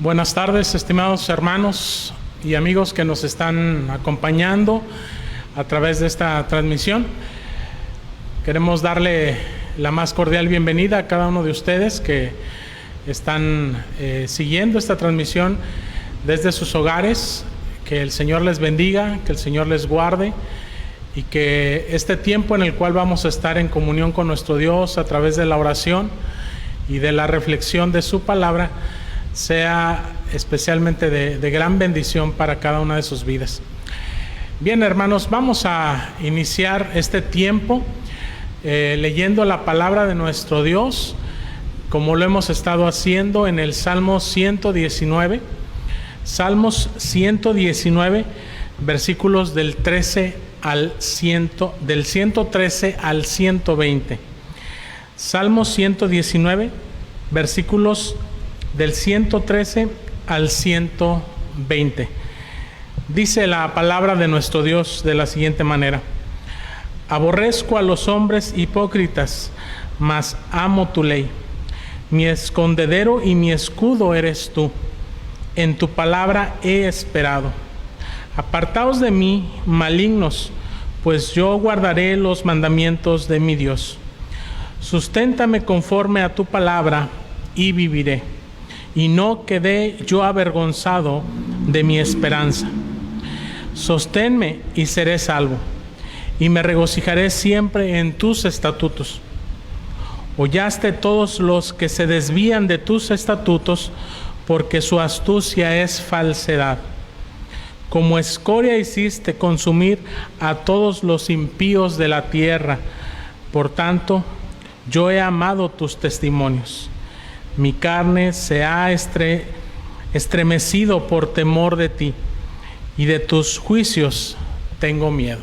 Buenas tardes, estimados hermanos y amigos que nos están acompañando a través de esta transmisión. Queremos darle la más cordial bienvenida a cada uno de ustedes que están siguiendo esta transmisión desde sus hogares. Que el Señor les bendiga, que el Señor les guarde y que este tiempo en el cual vamos a estar en comunión con nuestro Dios a través de la oración y de la reflexión de su palabra sea especialmente de gran bendición para cada una de sus vidas. Bien, hermanos, vamos a iniciar este tiempo leyendo la palabra de nuestro Dios, como lo hemos estado haciendo en el Salmo 119. Salmos 119, versículos del 113 al 120. Salmos 119, versículos del 113 al 120. Dice la palabra de nuestro Dios de la siguiente manera: aborrezco a los hombres hipócritas, mas amo tu ley. Mi escondedero y mi escudo eres tú. En tu palabra he esperado. Apartaos de mí, malignos, pues yo guardaré los mandamientos de mi Dios. Susténtame conforme a tu palabra y viviré, y no quedé yo avergonzado de mi esperanza. Sosténme y seré salvo, y me regocijaré siempre en tus estatutos. Hollaste todos los que se desvían de tus estatutos, porque su astucia es falsedad. Como escoria hiciste consumir a todos los impíos de la tierra. Por tanto, yo he amado tus testimonios. Mi carne se ha estremecido por temor de ti, y de tus juicios tengo miedo.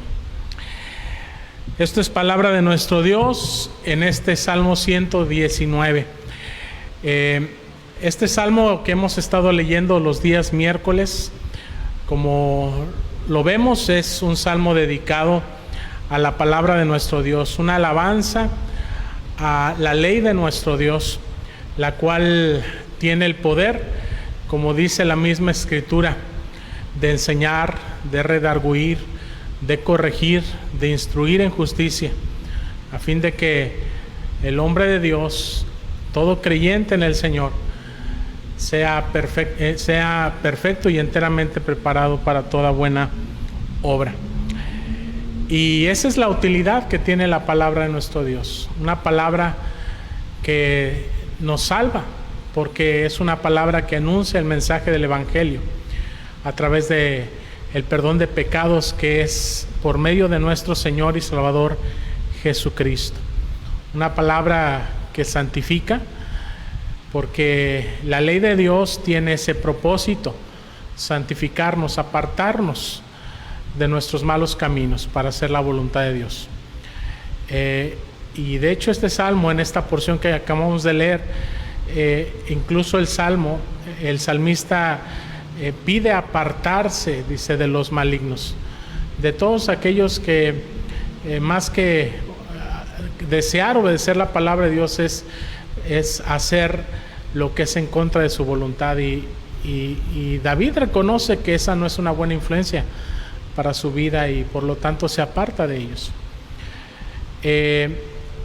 Esto es palabra de nuestro Dios en este Salmo 119. Este salmo que hemos estado leyendo los días miércoles, como lo vemos, es un salmo dedicado a la palabra de nuestro Dios, una alabanza a la ley de nuestro Dios, la cual tiene el poder, como dice la misma Escritura, de enseñar, de redarguir, de corregir, de instruir en justicia, a fin de que el hombre de Dios, todo creyente en el Señor, sea perfecto y enteramente preparado para toda buena obra. Y esa es la utilidad que tiene la palabra de nuestro Dios, una palabra que nos salva, porque es una palabra que anuncia el mensaje del Evangelio a través de el perdón de pecados que es por medio de nuestro Señor y Salvador Jesucristo. Una palabra que santifica, porque la ley de Dios tiene ese propósito: santificarnos, apartarnos de nuestros malos caminos para hacer la voluntad de Dios. Y de hecho este salmo, en esta porción que acabamos de leer, incluso el salmista pide apartarse, dice, de los malignos, de todos aquellos que más que desear obedecer la palabra de Dios es hacer lo que es en contra de su voluntad, y David reconoce que esa no es una buena influencia para su vida y por lo tanto se aparta de ellos.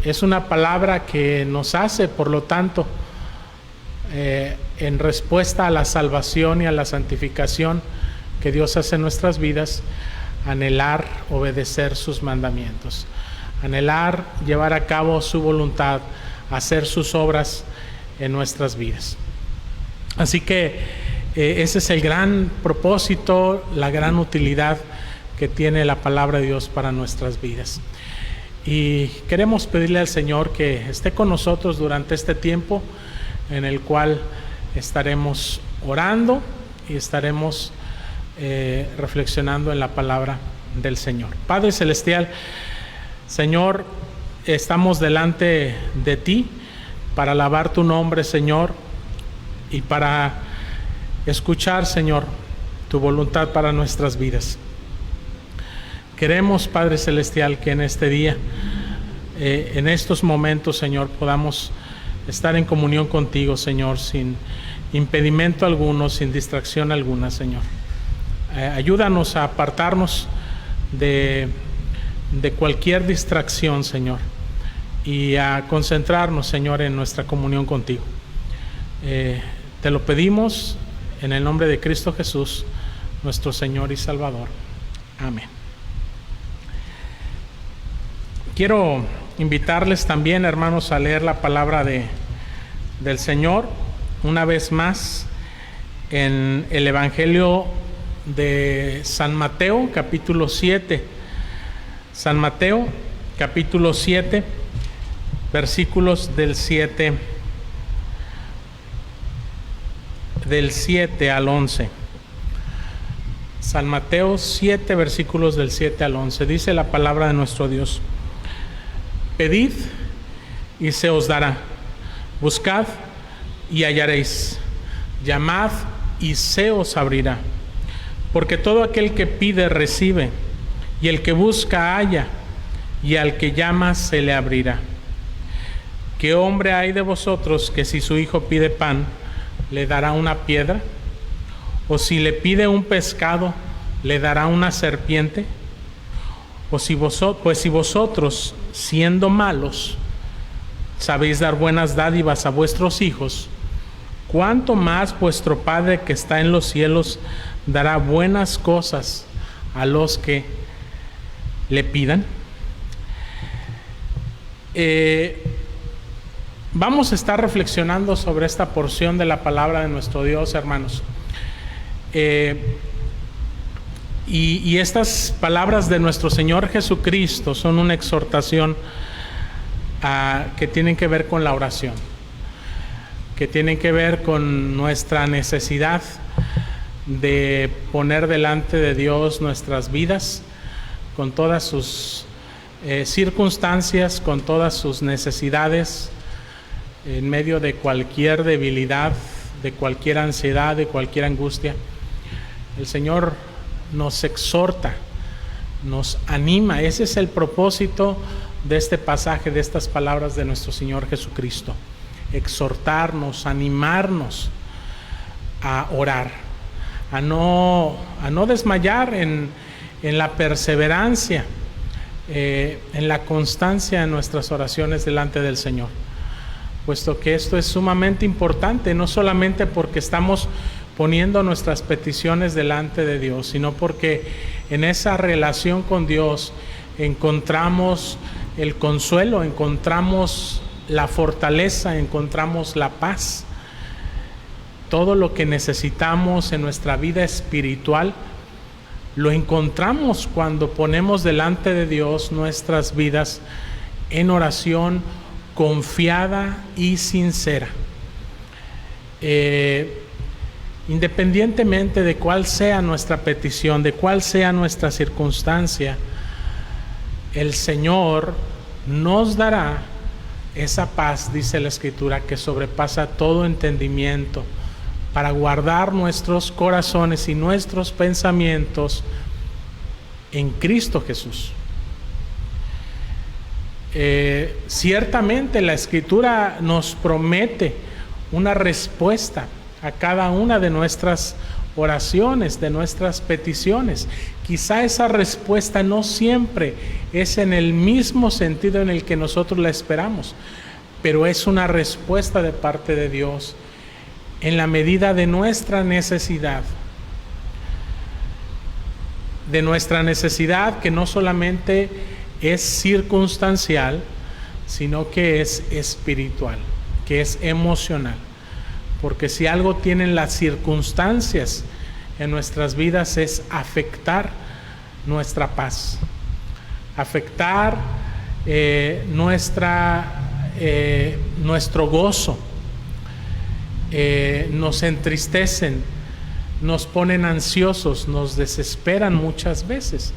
Es una palabra que nos hace, por lo tanto, en respuesta a la salvación y a la santificación que Dios hace en nuestras vidas, anhelar obedecer sus mandamientos, anhelar llevar a cabo su voluntad, hacer sus obras en nuestras vidas. Así que ese es el gran propósito, la gran utilidad que tiene la palabra de Dios para nuestras vidas. Y queremos pedirle al Señor que esté con nosotros durante este tiempo en el cual estaremos orando y estaremos reflexionando en la palabra del Señor. Padre Celestial, Señor, estamos delante de ti para alabar tu nombre, Señor, y para escuchar, Señor, tu voluntad para nuestras vidas. Queremos, Padre Celestial, que en este día, en estos momentos, Señor, podamos estar en comunión contigo, Señor, sin impedimento alguno, sin distracción alguna, Señor. Ayúdanos a apartarnos de cualquier distracción, Señor, y a concentrarnos, Señor, en nuestra comunión contigo. Te lo pedimos en el nombre de Cristo Jesús, nuestro Señor y Salvador. Amén. Quiero invitarles también, hermanos, a leer la palabra del Señor una vez más en el Evangelio de San Mateo, capítulo 7. San Mateo, capítulo 7, versículos del 7 al 11. San Mateo 7, versículos del 7 al 11. Dice la palabra de nuestro Dios: Pedid y se os dará, buscad y hallaréis, llamad y se os abrirá. Porque todo aquel que pide recibe, y el que busca halla, y al que llama se le abrirá. ¿Qué hombre hay de vosotros que si su hijo pide pan, le dará una piedra? ¿O si le pide un pescado, le dará una serpiente? Pues si vosotros, siendo malos, sabéis dar buenas dádivas a vuestros hijos, ¿cuánto más vuestro Padre que está en los cielos dará buenas cosas a los que le pidan? Vamos a estar reflexionando sobre esta porción de la palabra de nuestro Dios, hermanos. Y estas palabras de nuestro Señor Jesucristo son una exhortación que tienen que ver con la oración, que tienen que ver con nuestra necesidad de poner delante de Dios nuestras vidas, con todas sus circunstancias, con todas sus necesidades, en medio de cualquier debilidad, de cualquier ansiedad, de cualquier angustia. El Señor nos exhorta, nos anima. Ese es el propósito de este pasaje, de estas palabras de nuestro Señor Jesucristo: exhortarnos, animarnos a orar, a no desmayar en la perseverancia, en la constancia en nuestras oraciones delante del Señor, puesto que esto es sumamente importante, no solamente porque estamos poniendo nuestras peticiones delante de Dios, sino porque en esa relación con Dios encontramos el consuelo, encontramos la fortaleza, encontramos la paz. Todo lo que necesitamos en nuestra vida espiritual lo encontramos cuando ponemos delante de Dios nuestras vidas en oración confiada y sincera. Independientemente de cuál sea nuestra petición, de cuál sea nuestra circunstancia, el Señor nos dará esa paz, dice la Escritura, que sobrepasa todo entendimiento, para guardar nuestros corazones y nuestros pensamientos en Cristo Jesús. Ciertamente la Escritura nos promete una respuesta a cada una de nuestras oraciones, de nuestras peticiones. Quizá esa respuesta no siempre es en el mismo sentido en el que nosotros la esperamos, pero es una respuesta de parte de Dios en la medida de nuestra necesidad. De nuestra necesidad, que no solamente es circunstancial, sino que es espiritual, que es emocional. Porque si algo tienen las circunstancias en nuestras vidas es afectar nuestra paz, afectar nuestro gozo, nos entristecen, nos ponen ansiosos, nos desesperan muchas veces.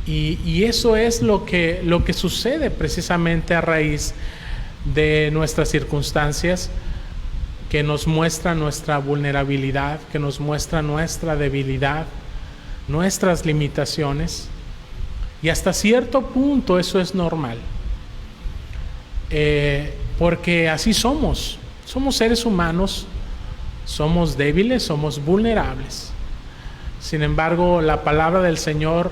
Y eso es lo que sucede precisamente a raíz de nuestras circunstancias, que nos muestra nuestra vulnerabilidad, que nos muestra nuestra debilidad, nuestras limitaciones. Y hasta cierto punto eso es normal, porque así somos seres humanos Somos débiles, somos vulnerables. Sin embargo, la palabra del Señor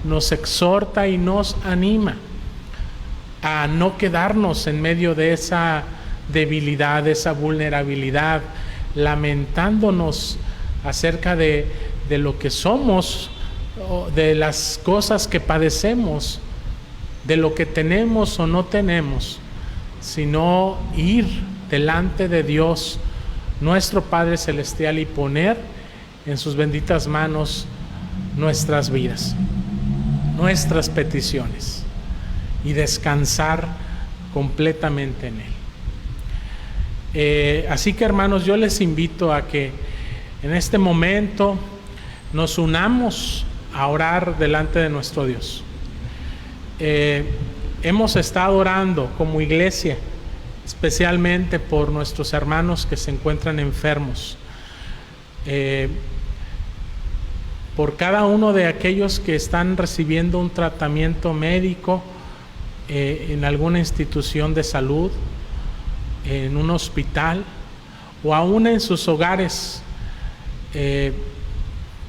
nos exhorta y nos anima a no quedarnos en medio de esa debilidad, de esa vulnerabilidad, lamentándonos acerca de lo que somos, de las cosas que padecemos, de lo que tenemos o no tenemos, sino ir delante de Dios, nuestro Padre Celestial, y poner en sus benditas manos nuestras vidas, nuestras peticiones, y descansar completamente en Él. Así que, hermanos, yo les invito a que en este momento nos unamos a orar delante de nuestro Dios. Hemos estado orando como iglesia, especialmente por nuestros hermanos que se encuentran enfermos, por cada uno de aquellos que están recibiendo un tratamiento médico en alguna institución de salud, en un hospital o aún en sus hogares.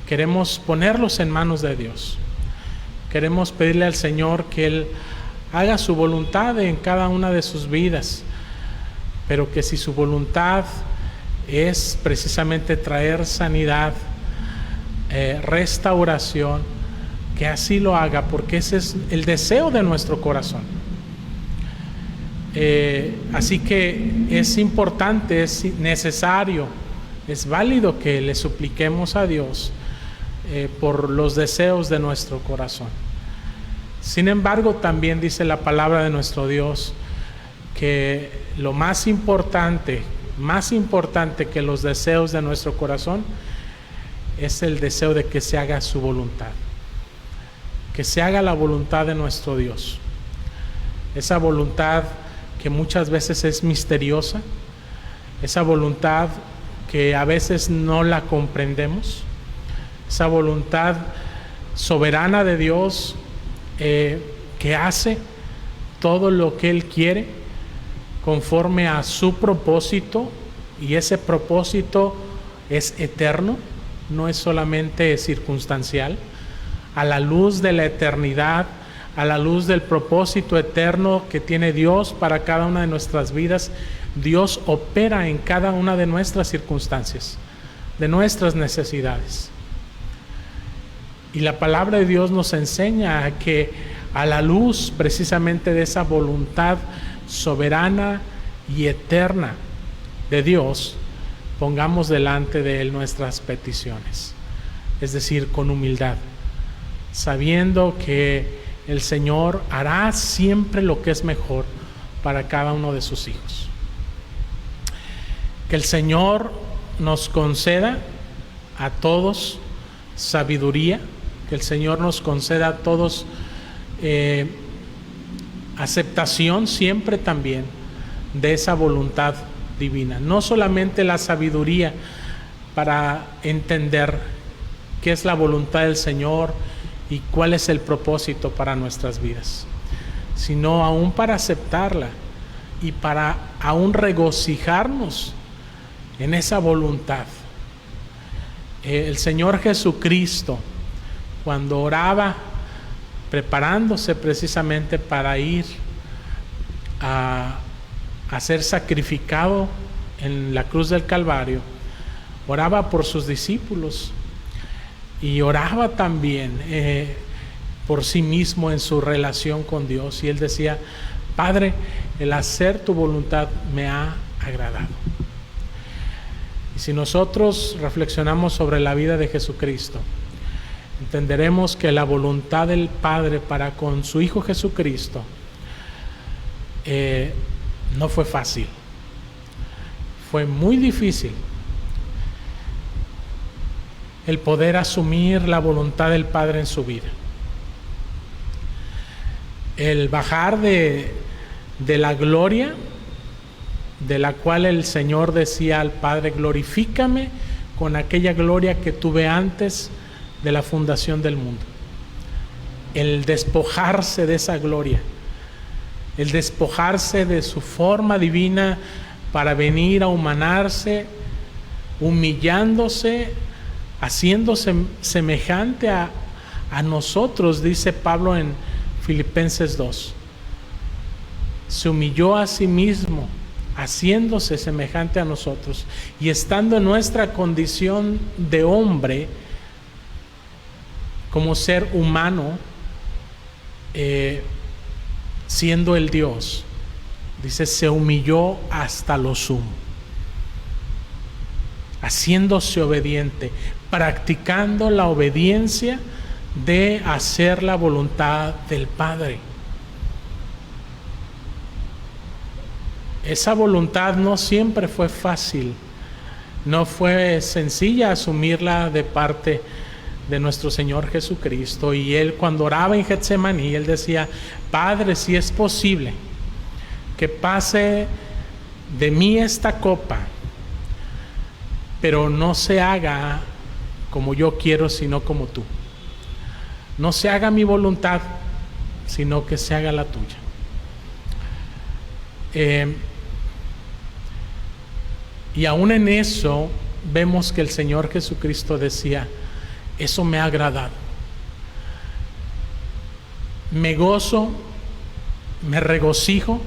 Queremos ponerlos en manos de Dios. Queremos pedirle al Señor que Él haga su voluntad en cada una de sus vidas, pero que si su voluntad es precisamente traer sanidad, restauración, que así lo haga, porque ese es el deseo de nuestro corazón. Así que es importante, es necesario, es válido que le supliquemos a Dios por los deseos de nuestro corazón. Sin embargo, también dice la palabra de nuestro Dios que lo más importante que los deseos de nuestro corazón es el deseo de que se haga su voluntad, que se haga la voluntad de nuestro Dios. Esa voluntad que muchas veces es misteriosa, esa voluntad que a veces no la comprendemos, esa voluntad soberana de Dios que hace todo lo que Él quiere conforme a su propósito, y ese propósito es eterno, no es solamente circunstancial. A la luz de la eternidad, a la luz del propósito eterno que tiene Dios para cada una de nuestras vidas, Dios opera en cada una de nuestras circunstancias, de nuestras necesidades. Y la palabra de Dios nos enseña a que a la luz precisamente de esa voluntad soberana y eterna de Dios, pongamos delante de Él nuestras peticiones, es decir, con humildad, sabiendo que el Señor hará siempre lo que es mejor para cada uno de sus hijos. Que el Señor nos conceda a todos sabiduría, que el Señor nos conceda a todos aceptación siempre también de esa voluntad divina. No solamente la sabiduría para entender qué es la voluntad del Señor y cuál es el propósito para nuestras vidas, sino aún para aceptarla y para aún regocijarnos en esa voluntad. El Señor Jesucristo, cuando oraba, preparándose precisamente para ir a ser sacrificado en la cruz del Calvario, oraba por sus discípulos y oraba también por sí mismo en su relación con Dios, y Él decía: Padre, el hacer tu voluntad me ha agradado. Y si nosotros reflexionamos sobre la vida de Jesucristo, entenderemos que la voluntad del Padre para con su Hijo Jesucristo no fue fácil, fue muy difícil el poder asumir la voluntad del Padre en su vida, el bajar de la gloria de la cual el Señor decía al Padre: glorifícame con aquella gloria que tuve antes de la fundación del mundo. El despojarse de esa gloria, el despojarse de su forma divina para venir a humanarse humillándose, haciéndose semejante a nosotros, dice Pablo en Filipenses 2. Se humilló a sí mismo, haciéndose semejante a nosotros, y estando en nuestra condición de hombre, como ser humano, siendo el Dios, dice, se humilló hasta lo sumo, haciéndose obediente, practicando la obediencia de hacer la voluntad del Padre. Esa voluntad no siempre fue fácil, no fue sencilla asumirla de parte de nuestro Señor Jesucristo. Y Él, cuando oraba en Getsemaní, Él decía: Padre, si es posible que pase de mí esta copa, pero no se haga como yo quiero, sino como tú. No se haga mi voluntad, sino que se haga la tuya. Y aún en eso vemos que el Señor Jesucristo decía: eso me ha agradado. Me gozo, me regocijo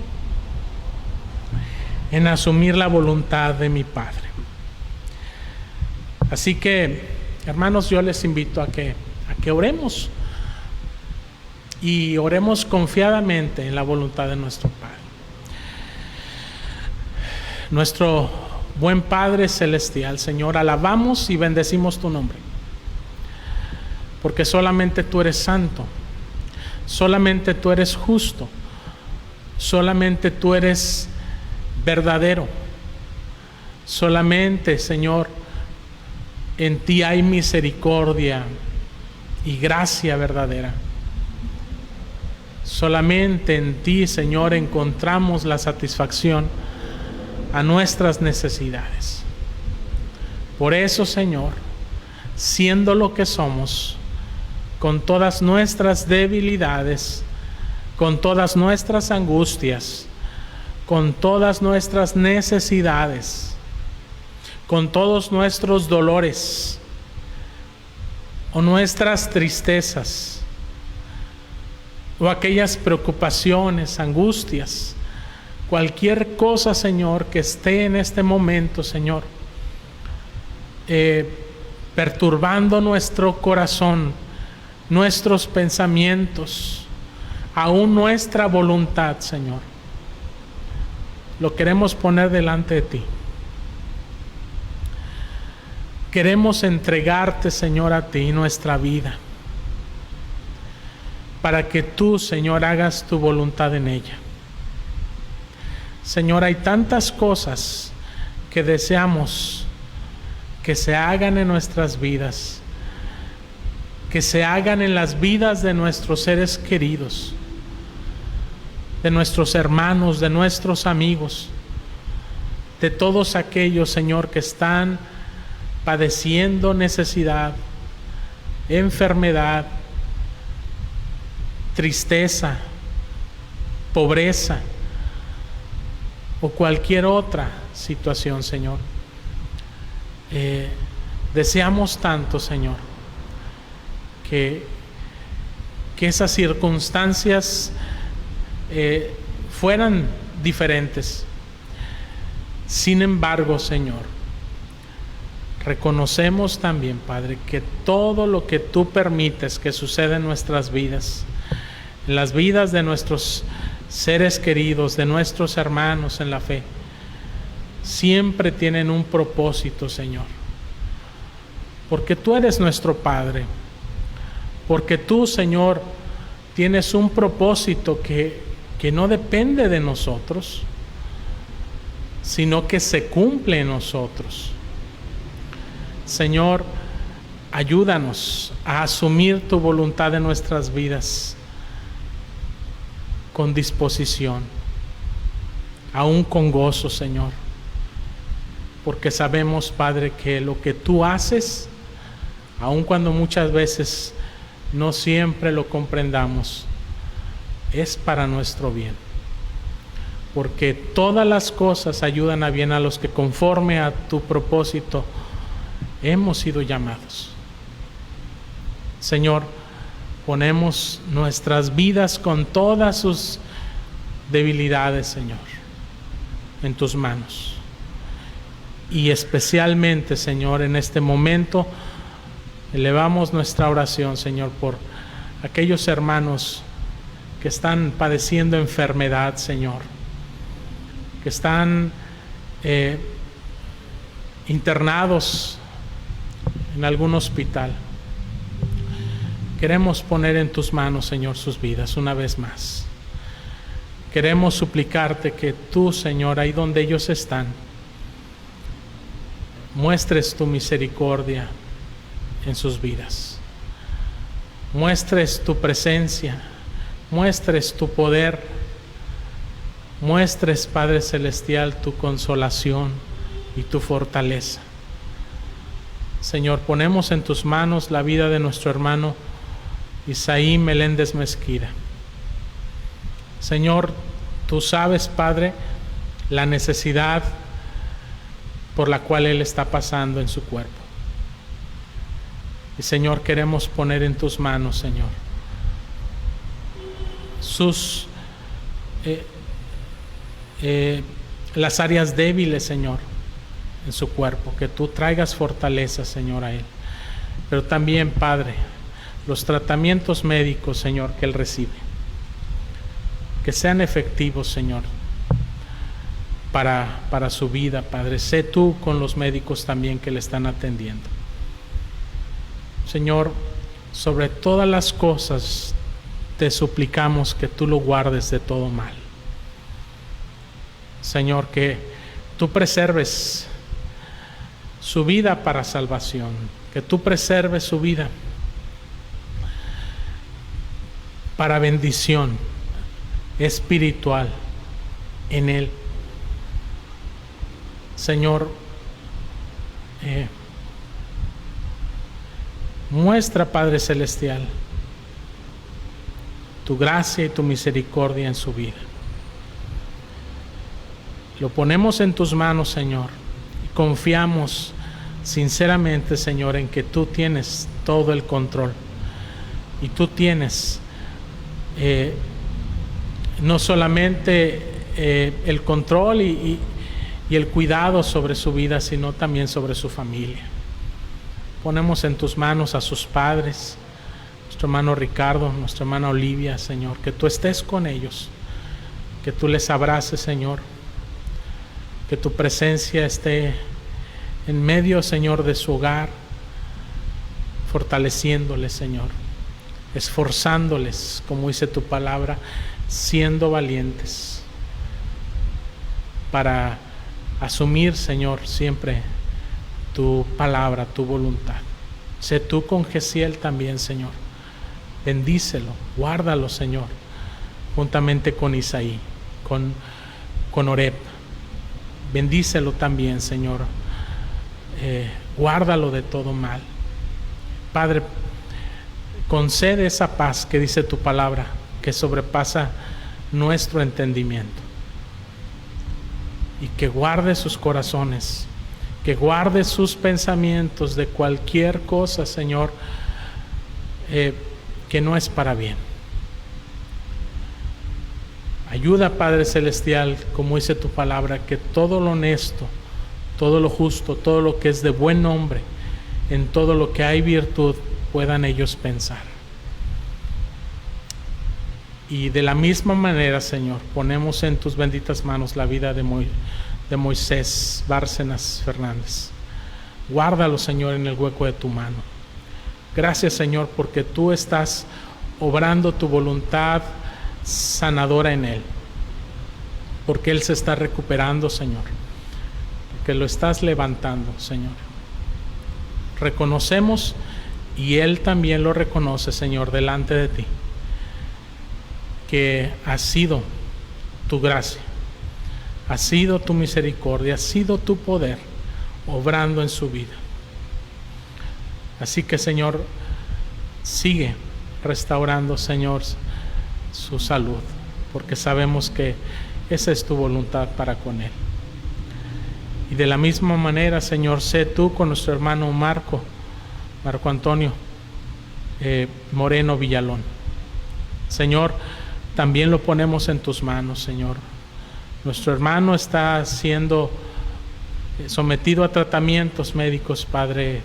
en asumir la voluntad de mi Padre. Así que, hermanos, yo les invito a que oremos, y oremos confiadamente en la voluntad de nuestro Padre. Nuestro buen Padre celestial, Señor, alabamos y bendecimos tu nombre, porque solamente tú eres santo, solamente tú eres justo, solamente tú eres verdadero, solamente, Señor, en ti hay misericordia y gracia verdadera. Solamente en ti, Señor, encontramos la satisfacción a nuestras necesidades. Por eso, Señor, siendo lo que somos, con todas nuestras debilidades, con todas nuestras angustias, con todas nuestras necesidades, con todos nuestros dolores o nuestras tristezas, o aquellas preocupaciones, angustias, cualquier cosa, Señor, que esté en este momento, Señor, perturbando nuestro corazón, nuestros pensamientos, aún nuestra voluntad, Señor, lo queremos poner delante de ti. Queremos entregarte, Señor, a ti nuestra vida, para que tú, Señor, hagas tu voluntad en ella. Señor, hay tantas cosas que deseamos que se hagan en nuestras vidas, que se hagan en las vidas de nuestros seres queridos, de nuestros hermanos, de nuestros amigos, de todos aquellos, Señor, que están padeciendo necesidad, enfermedad, tristeza, pobreza o cualquier otra situación, Señor. Deseamos tanto, Señor, que esas circunstancias fueran diferentes. Sin embargo, Señor, reconocemos también, Padre, que todo lo que tú permites que suceda en nuestras vidas, en las vidas de nuestros seres queridos, de nuestros hermanos en la fe, siempre tienen un propósito, Señor. Porque tú eres nuestro Padre, porque tú, Señor, tienes un propósito que no depende de nosotros, sino que se cumple en nosotros. Señor, ayúdanos a asumir tu voluntad en nuestras vidas con disposición, aún con gozo, Señor, porque sabemos, Padre, que lo que tú haces, aun cuando muchas veces no siempre lo comprendamos, es para nuestro bien. porque todas las cosas ayudan a bien a los que conforme a tu propósito hemos sido llamados. Señor, ponemos nuestras vidas con todas sus debilidades, Señor, en tus manos. Y especialmente, Señor, en este momento elevamos nuestra oración, Señor, por aquellos hermanos que están padeciendo enfermedad, Señor, que están internados en algún hospital. Queremos poner en tus manos, Señor, sus vidas una vez más. Queremos suplicarte que tú, Señor, ahí donde ellos están, muestres tu misericordia en sus vidas. Muestres tu presencia, muestres tu poder, muestres, Padre Celestial, tu consolación y tu fortaleza. Señor, ponemos en tus manos la vida de nuestro hermano Isaí Meléndez Mezquida. Señor, tú sabes, Padre, la necesidad por la cual él está pasando en su cuerpo. Y Señor, queremos poner en tus manos, Señor, las áreas débiles, Señor, en su cuerpo, que tú traigas fortaleza, Señor, a él. Pero también, Padre, los tratamientos médicos, Señor, que él recibe, que sean efectivos, Señor, para su vida, Padre. Sé tú con los médicos también que le están atendiendo. Señor, sobre todas las cosas te suplicamos que tú lo guardes de todo mal. Señor, que tú preserves su vida para salvación, que tú preserves su vida para bendición espiritual en él. Señor, muestra, Padre Celestial, tu gracia y tu misericordia en su vida. Lo ponemos en tus manos, Señor, y confiamos sinceramente, Señor, en que tú tienes todo el control y tú tienes no solamente el control y el cuidado sobre su vida, sino también sobre su familia. Ponemos en tus manos a sus padres, nuestro hermano Ricardo, nuestra hermana Olivia, Señor, que tú estés con ellos, que tú les abraces, Señor, que tu presencia esté en medio, Señor, de su hogar, fortaleciéndoles, Señor, esforzándoles, como dice tu palabra, siendo valientes para asumir, Señor, siempre tu palabra, tu voluntad. Sé tú con Gesiel también, Señor. Bendícelo, guárdalo, Señor, juntamente con Isaí, con Oreb. Bendícelo también, Señor. Guárdalo de todo mal. Padre, concede esa paz que dice tu palabra, que sobrepasa nuestro entendimiento. Y que guarde sus corazones, que guarde sus pensamientos de cualquier cosa, Señor, que no es para bien. Ayuda, Padre Celestial, como dice tu palabra, que todo lo honesto, todo lo justo, todo lo que es de buen nombre, en todo lo que hay virtud, puedan ellos pensar. Y de la misma manera, Señor, ponemos en tus benditas manos la vida de Moisés Bárcenas Fernández. Guárdalo, Señor, en el hueco de tu mano. Gracias, Señor, porque tú estás obrando tu voluntad sanadora en él, porque él se está recuperando, Señor, porque lo estás levantando, Señor. Reconocemos, y él también lo reconoce, Señor, delante de ti, que ha sido tu gracia, ha sido tu misericordia, ha sido tu poder obrando en su vida. Así que, Señor, sigue restaurando, Señor, su salud, porque sabemos que esa es tu voluntad para con él. Y de la misma manera, Señor, sé tú con nuestro hermano Marco Antonio Moreno Villalón. Señor, también lo ponemos en tus manos, Señor. Nuestro hermano está siendo sometido a tratamientos médicos, Padre,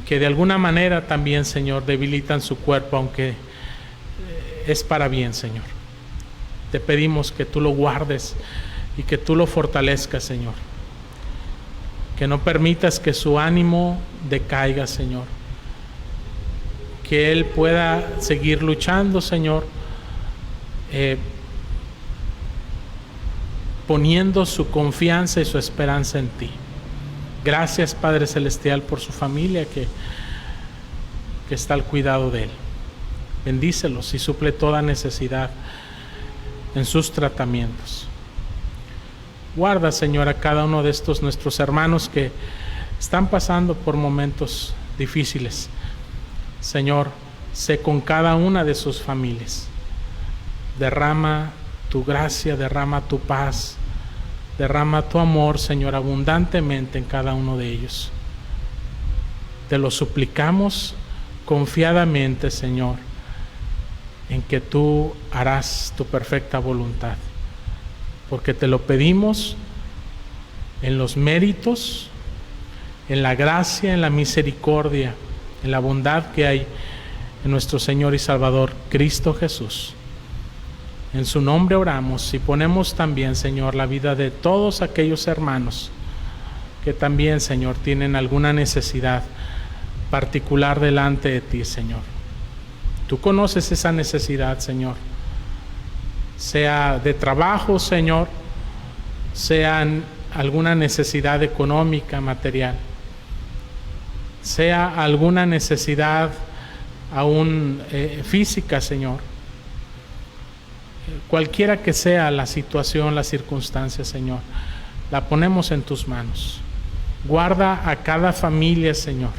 que de alguna manera también, Señor, debilitan su cuerpo, aunque es para bien, Señor. Te pedimos que tú lo guardes y que tú lo fortalezcas, Señor. Que no permitas que su ánimo decaiga, Señor. Que él pueda seguir luchando, Señor, poniendo su confianza y su esperanza en ti. Gracias, Padre Celestial, por su familia que está al cuidado de él. Bendícelos y suple toda necesidad en sus tratamientos. Guarda, Señor, a cada uno de estos nuestros hermanos que están pasando por momentos difíciles. Señor, sé con cada una de sus familias. Derrama tu gracia, derrama tu paz, derrama tu amor, Señor, abundantemente en cada uno de ellos. Te lo suplicamos confiadamente, Señor, en que tú harás tu perfecta voluntad, porque te lo pedimos en los méritos, en la gracia, en la misericordia, en la bondad que hay en nuestro Señor y Salvador Cristo Jesús. En su nombre oramos y ponemos también, Señor, la vida de todos aquellos hermanos que también, Señor, tienen alguna necesidad particular delante de ti, Señor. Tú conoces esa necesidad, Señor. Sea de trabajo, Señor, sea alguna necesidad económica, material, sea alguna necesidad aún física, Señor. Cualquiera que sea la situación, la circunstancia, Señor, la ponemos en tus manos. Guarda a cada familia, Señor.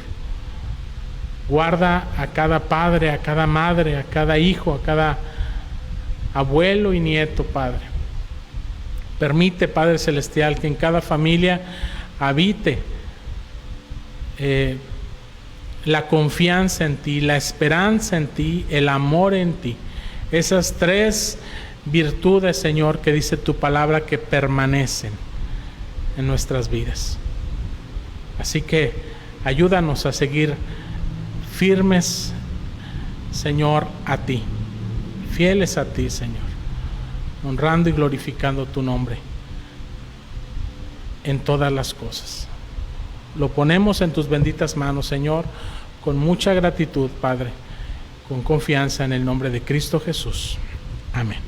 Guarda a cada padre, a cada madre, a cada hijo, a cada abuelo y nieto, Padre. Permite, Padre Celestial, que en cada familia habite la confianza en ti, la esperanza en ti, el amor en ti. Esas tres virtudes, Señor, que dice tu palabra que permanecen en nuestras vidas. Así que ayúdanos a seguir firmes, Señor, a ti, fieles a ti, Señor, honrando y glorificando tu nombre en todas las cosas. Lo ponemos en tus benditas manos, Señor, con mucha gratitud, Padre, con confianza en el nombre de Cristo Jesús. Amén.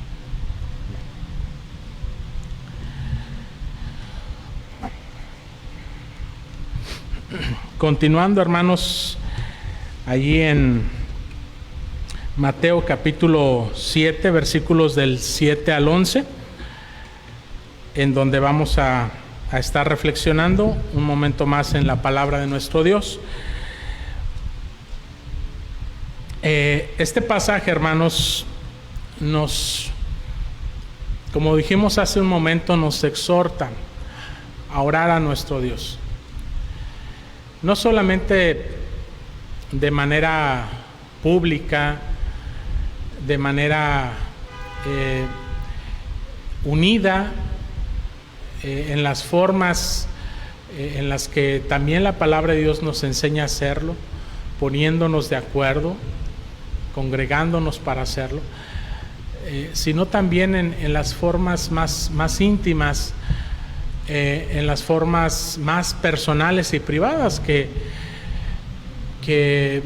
Continuando, hermanos, allí en Mateo capítulo 7, versículos del 7 al 11, en donde vamos a estar reflexionando un momento más en la palabra de nuestro Dios. Este pasaje, hermanos, como dijimos hace un momento, nos exhorta a orar a nuestro Dios. No solamente de manera pública, de manera unida, en las formas en las que también la palabra de Dios nos enseña a hacerlo, poniéndonos de acuerdo, congregándonos para hacerlo, sino también en las formas más íntimas, en las formas más personales y privadas que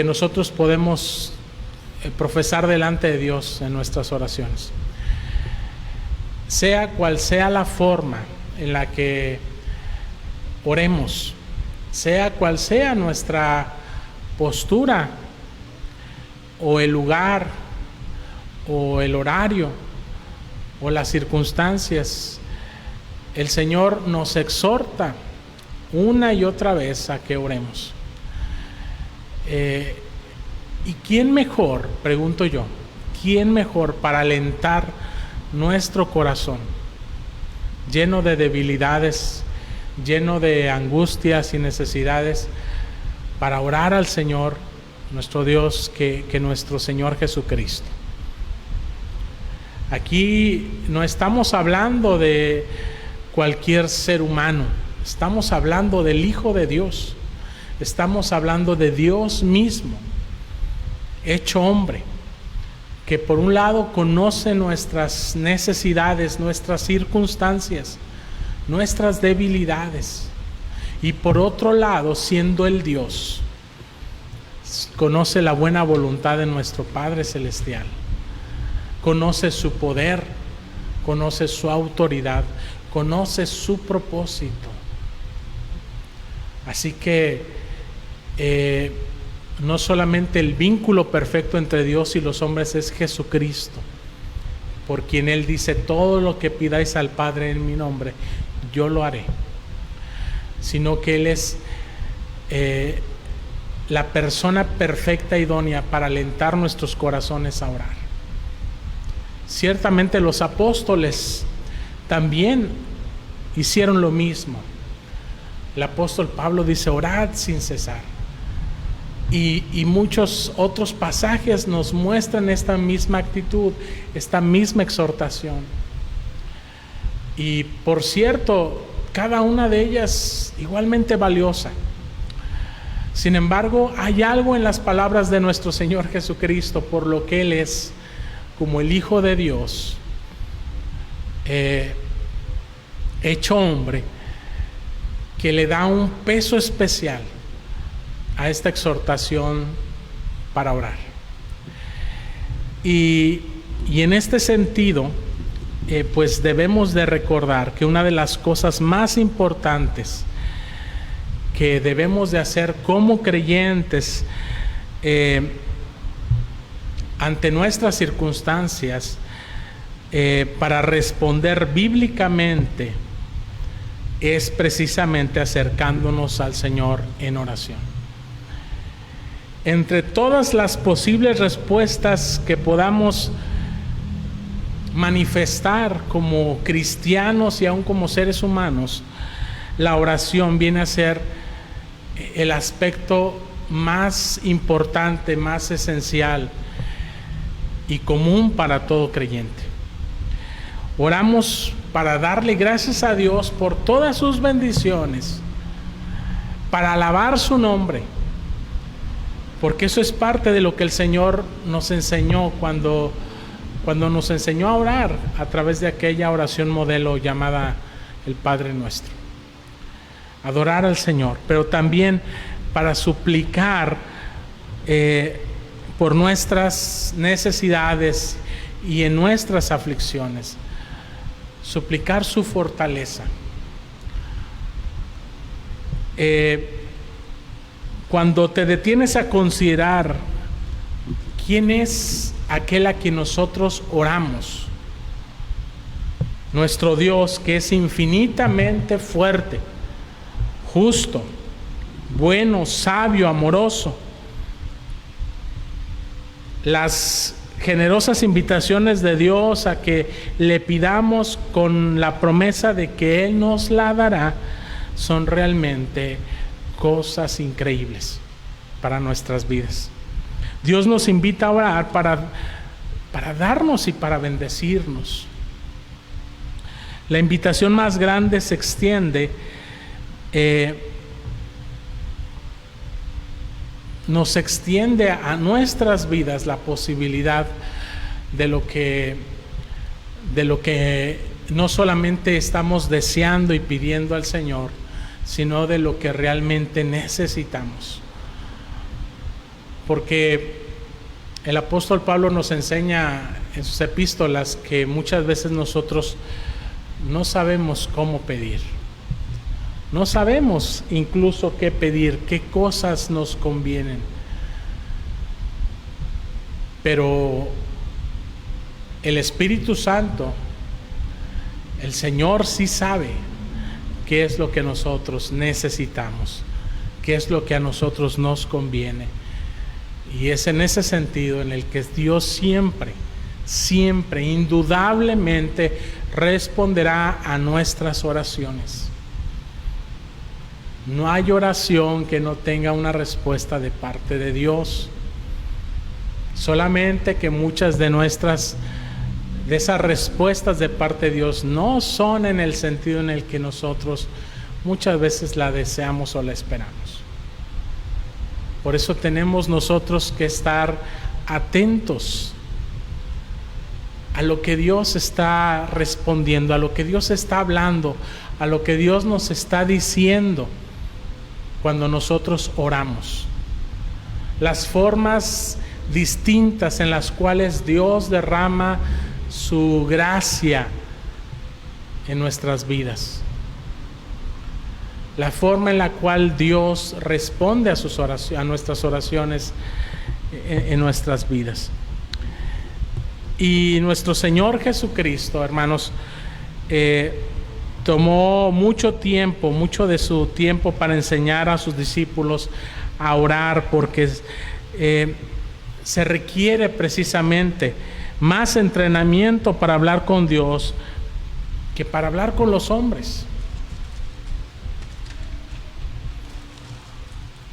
nosotros podemos profesar delante de Dios en nuestras oraciones. Sea cual sea la forma en la que oremos, sea cual sea nuestra postura o el lugar o el horario o las circunstancias, el Señor nos exhorta una y otra vez a que oremos. ¿Y quién mejor, pregunto yo, quién mejor para alentar nuestro corazón, lleno de debilidades, lleno de angustias y necesidades, para orar al Señor, nuestro Dios, que nuestro Señor Jesucristo. Aquí no estamos hablando de cualquier ser humano, estamos hablando del Hijo de Dios, estamos hablando de Dios mismo, hecho hombre, que por un lado conoce nuestras necesidades, nuestras circunstancias, nuestras debilidades, y por otro lado, siendo el Dios, conoce la buena voluntad de nuestro Padre Celestial, conoce su poder, conoce su autoridad, conoce su propósito. Así que no solamente el vínculo perfecto entre Dios y los hombres es Jesucristo, por quien Él dice: todo lo que pidáis al Padre en mi nombre, yo lo haré, sino que Él es la persona perfecta, idónea para alentar nuestros corazones a orar. Ciertamente los apóstoles también hicieron lo mismo. El apóstol Pablo dice: orad sin cesar. Y muchos otros pasajes nos muestran esta misma actitud, esta misma exhortación. Y por cierto, cada una de ellas igualmente valiosa. Sin embargo, hay algo en las palabras de nuestro Señor Jesucristo, por lo que Él es como el Hijo de Dios, hecho hombre, que le da un peso especial a esta exhortación para orar. Y en este sentido, pues debemos de recordar que una de las cosas más importantes que debemos de hacer como creyentes ante nuestras circunstancias, para responder bíblicamente, es precisamente acercándonos al Señor en oración. Entre todas las posibles respuestas que podamos manifestar como cristianos y aún como seres humanos, la oración viene a ser el aspecto más importante, más esencial y común para todo creyente. Oramos para darle gracias a Dios por todas sus bendiciones, para alabar su nombre, porque eso es parte de lo que el Señor nos enseñó cuando nos enseñó a orar a través de aquella oración modelo llamada el Padre Nuestro. Adorar al Señor, pero también para suplicar por nuestras necesidades y en nuestras aflicciones, suplicar su fortaleza. Cuando te detienes a considerar quién es aquel a quien nosotros oramos, nuestro Dios, que es infinitamente fuerte, justo, bueno, sabio, amoroso, las generosas invitaciones de Dios a que le pidamos con la promesa de que Él nos la dará, son realmente cosas increíbles para nuestras vidas. Dios nos invita a orar para darnos y para bendecirnos. La invitación más grande se extiende, nos extiende a nuestras vidas la posibilidad de lo que no solamente estamos deseando y pidiendo al Señor, sino de lo que realmente necesitamos. Porque el apóstol Pablo nos enseña en sus epístolas que muchas veces nosotros no sabemos cómo pedir. No sabemos incluso qué pedir, qué cosas nos convienen. Pero el Espíritu Santo, el Señor sí sabe qué es lo que nosotros necesitamos, qué es lo que a nosotros nos conviene. Y es en ese sentido en el que Dios siempre siempre, indudablemente responderá a nuestras oraciones. No hay oración que no tenga una respuesta de parte de Dios. Solamente que muchas de esas respuestas de parte de Dios no son en el sentido en el que nosotros muchas veces la deseamos o la esperamos. Por eso tenemos nosotros que estar atentos a lo que Dios está respondiendo, a lo que Dios está hablando, a lo que Dios nos está diciendo cuando nosotros oramos. Las formas distintas en las cuales Dios derrama su gracia en nuestras vidas. La forma en la cual Dios responde a nuestras oraciones en nuestras vidas. Y nuestro Señor Jesucristo, hermanos, tomó mucho de su tiempo para enseñar a sus discípulos a orar, porque se requiere precisamente más entrenamiento para hablar con Dios que para hablar con los hombres.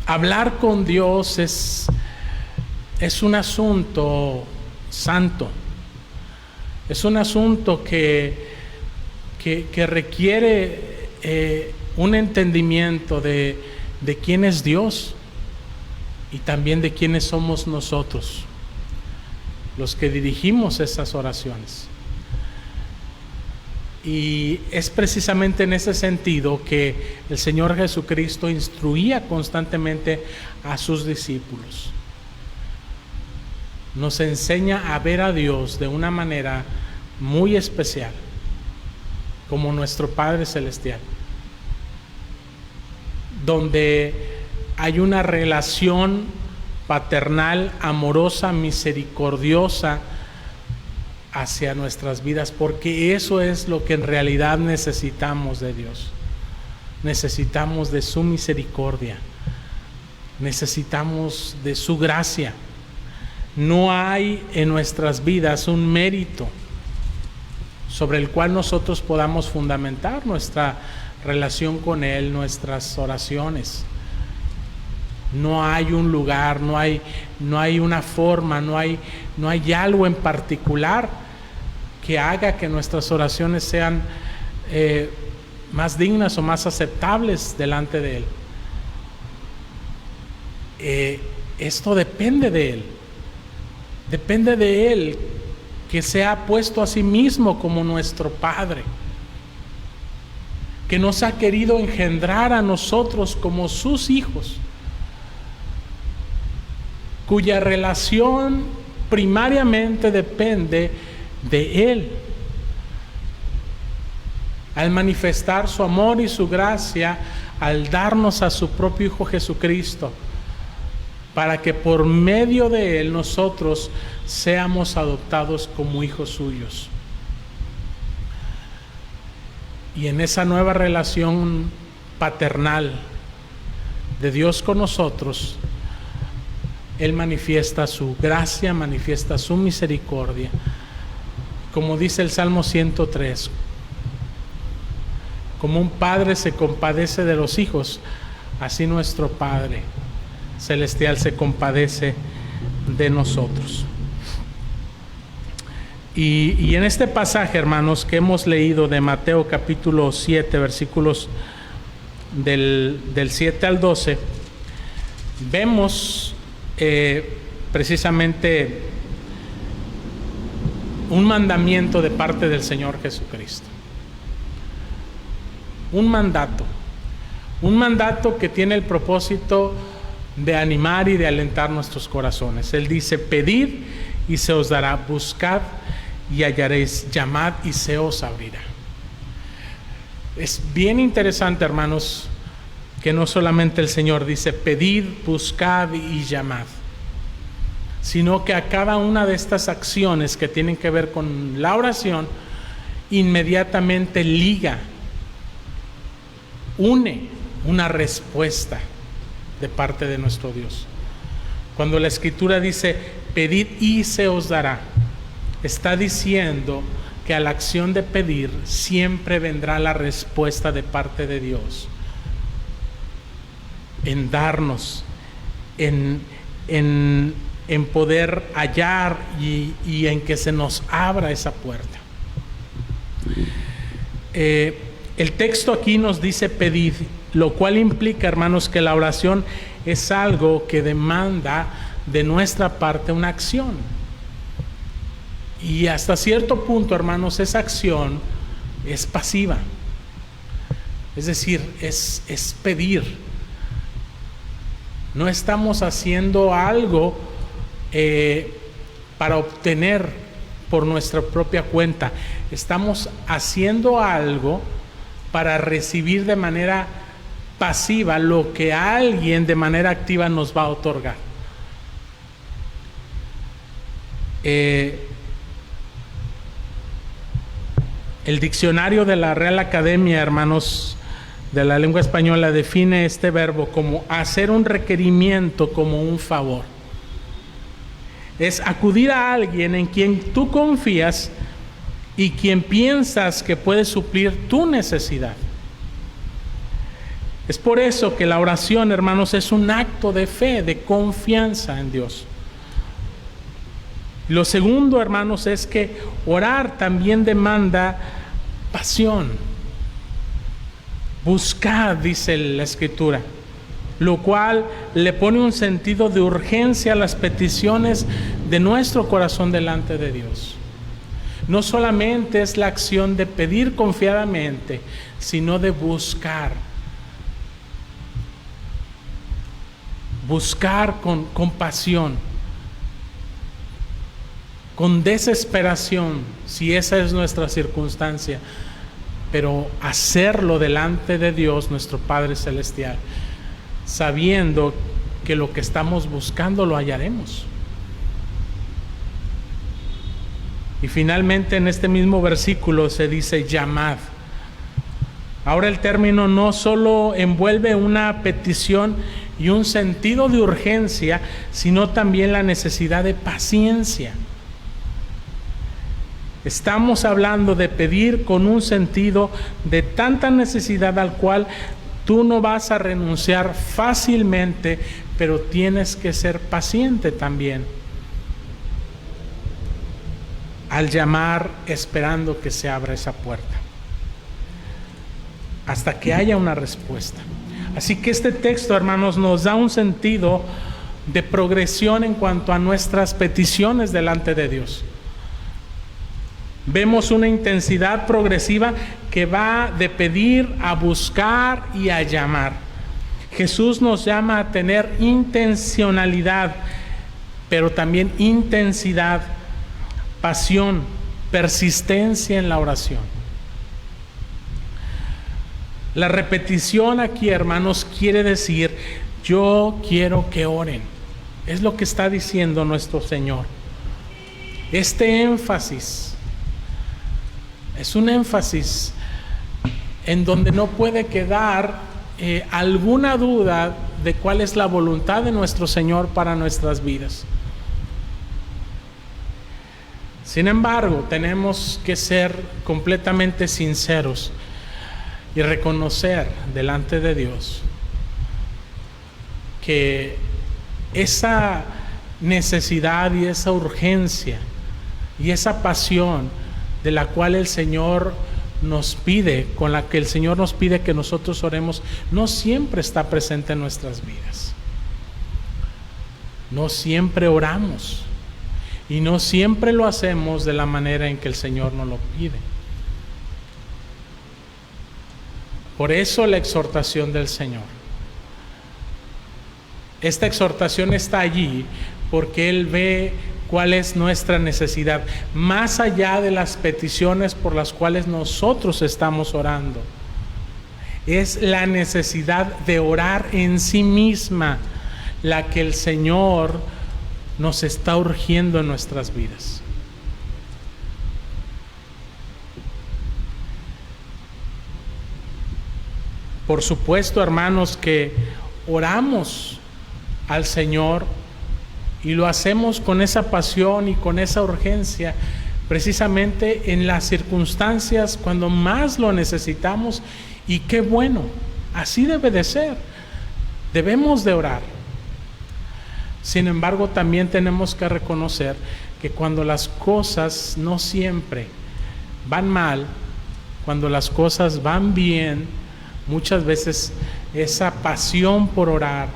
Hablar con Dios es un asunto santo, es un asunto que requiere un entendimiento de quién es Dios y también de quiénes somos nosotros, los que dirigimos esas oraciones. Y es precisamente en ese sentido que el Señor Jesucristo instruía constantemente a sus discípulos. Nos enseña a ver a Dios de una manera muy especial, como nuestro Padre Celestial, donde hay una relación paternal, amorosa, misericordiosa hacia nuestras vidas, porque eso es lo que en realidad necesitamos de Dios. Necesitamos de su misericordia, necesitamos de su gracia. No hay en nuestras vidas un mérito sobre el cual nosotros podamos fundamentar nuestra relación con Él, nuestras oraciones. No hay un lugar, no hay una forma, no hay algo en particular que haga que nuestras oraciones sean más dignas o más aceptables delante de Él. Esto depende de Él. Depende de Él, que se ha puesto a sí mismo como nuestro Padre, que nos ha querido engendrar a nosotros como sus hijos, cuya relación primariamente depende de Él. Al manifestar su amor y su gracia, al darnos a su propio Hijo Jesucristo, para que por medio de Él nosotros seamos adoptados como hijos suyos. Y en esa nueva relación paternal de Dios con nosotros, Él manifiesta su gracia, manifiesta su misericordia. Como dice el Salmo 103, como un padre se compadece de los hijos, así nuestro Padre Celestial se compadece de nosotros. Y en este pasaje, hermanos, que hemos leído de Mateo capítulo 7, versículos del 7 al 12, vemos precisamente un mandamiento de parte del Señor Jesucristo. Un mandato que tiene el propósito de animar y de alentar nuestros corazones. Él dice: pedid y se os dará, buscad y hallaréis, llamad y se os abrirá. Es bien interesante, hermanos, que no solamente el Señor dice pedid, buscad y llamad, sino que a cada una de estas acciones que tienen que ver con la oración, inmediatamente une una respuesta de parte de nuestro Dios. Cuando la Escritura dice pedid y se os dará, está diciendo que a la acción de pedir siempre vendrá la respuesta de parte de Dios, en darnos, en poder hallar y en que se nos abra esa puerta. El texto aquí nos dice pedid, lo cual implica, hermanos, que la oración es algo que demanda de nuestra parte una acción. Y hasta cierto punto, hermanos, esa acción es pasiva. Es decir, es pedir. No estamos haciendo algo para obtener por nuestra propia cuenta. Estamos haciendo algo para recibir de manera pasiva lo que alguien de manera activa nos va a otorgar. El diccionario de la Real Academia, hermanos, de la lengua española define este verbo como hacer un requerimiento, como un favor. Es acudir a alguien en quien tú confías y quien piensas que puede suplir tu necesidad. Es por eso que la oración, hermanos, es un acto de fe, de confianza en Dios. Lo segundo, hermanos, es que orar también demanda pasión. Buscad, dice la Escritura, lo cual le pone un sentido de urgencia a las peticiones de nuestro corazón delante de Dios. No solamente es la acción de pedir confiadamente, sino de buscar. Buscar con pasión, con desesperación, si esa es nuestra circunstancia, pero hacerlo delante de Dios, nuestro Padre Celestial, sabiendo que lo que estamos buscando lo hallaremos. Y finalmente en este mismo versículo se dice llamad. Ahora el término no solo envuelve una petición y un sentido de urgencia, sino también la necesidad de paciencia. Estamos hablando de pedir con un sentido de tanta necesidad al cual tú no vas a renunciar fácilmente, pero tienes que ser paciente también al llamar, esperando que se abra esa puerta hasta que haya una respuesta. Así que este texto, hermanos, nos da un sentido de progresión en cuanto a nuestras peticiones delante de Dios. Vemos una intensidad progresiva que va de pedir a buscar y a llamar. Jesús nos llama a tener intencionalidad, pero también intensidad, pasión, persistencia en la oración. La repetición aquí, hermanos, quiere decir yo quiero que oren. Es lo que está diciendo nuestro Señor. Este énfasis es un énfasis en donde no puede quedar alguna duda de cuál es la voluntad de nuestro Señor para nuestras vidas. Sin embargo, tenemos que ser completamente sinceros y reconocer delante de Dios que esa necesidad y esa urgencia y esa pasión de la cual el Señor nos pide, con la que el Señor nos pide que nosotros oremos, no siempre está presente en nuestras vidas. No siempre oramos y no siempre lo hacemos de la manera en que el Señor nos lo pide. Por eso la exhortación del Señor. Esta exhortación está allí porque Él ve cuál es nuestra necesidad, más allá de las peticiones por las cuales nosotros estamos orando. Es la necesidad de orar en sí misma la que el Señor nos está urgiendo en nuestras vidas. Por supuesto, hermanos, que oramos al Señor y lo hacemos con esa pasión y con esa urgencia, precisamente en las circunstancias cuando más lo necesitamos, y qué bueno, así debe de ser. Debemos de orar. Sin embargo, también tenemos que reconocer que cuando las cosas no siempre van mal, cuando las cosas van bien, muchas veces esa pasión por orar,